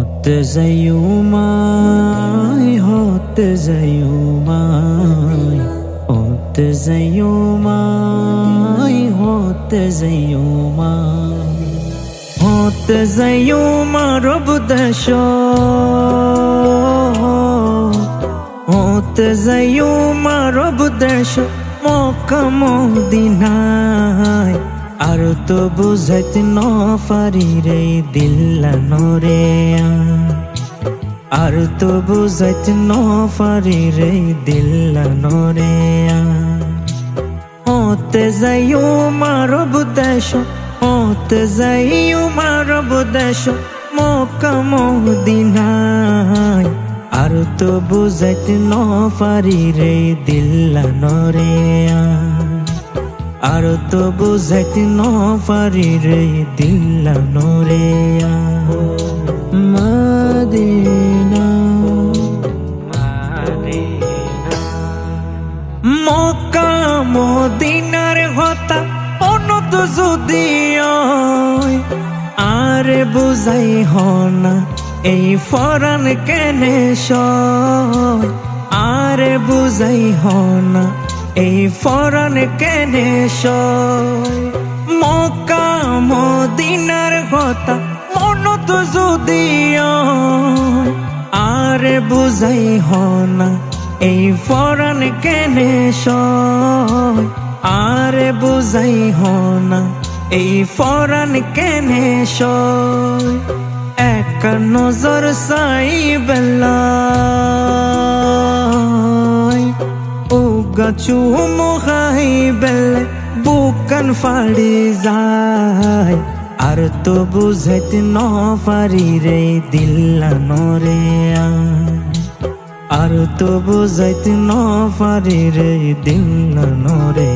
হতে যাইও মাই, হতে যাইও মাই, হতে যাইও মাই, হতে যাইও মাই, হতে যাইও মারব দেশ, হতে যাইও মারব দেশ মক্কা মদিনায়। আর তো বুঝাইতে ন পারি রে দিল্লানরে, আর তো বুঝাইতে ন পারি রে দিল্লানরে। হতে যাইও মারব দেশ, হতে যাইও মারব দেশ মক্কা মদিনায়। আর তো বুঝাইতে ন পারি রে দিল্লানরে, আর তো বুঝাইতে ন পারি রে দিল্লানরে। মদিনা মক্কা মদিনার হতা অনত যদি আরে বুঝাই হনা এই ফরান কেনে সয়, আরে বুঝাই হনা এই ফরান কেনে সয়। মক্কা মদিনার কথা মনত যদি আরে বুঝাই হনা এই ফরান কেনে সয়, আরে বুঝাই হনা এই ফরান কেনে সয়। এক নজর সাই বেলায় উগা চুমু খাই বেলে বুকান ফাড়ি যায়। আর তো বুঝাইতে ন পারি রে দিল্লানরে, আর তো বুঝাইতে ন পারি রে দিল্লানরে।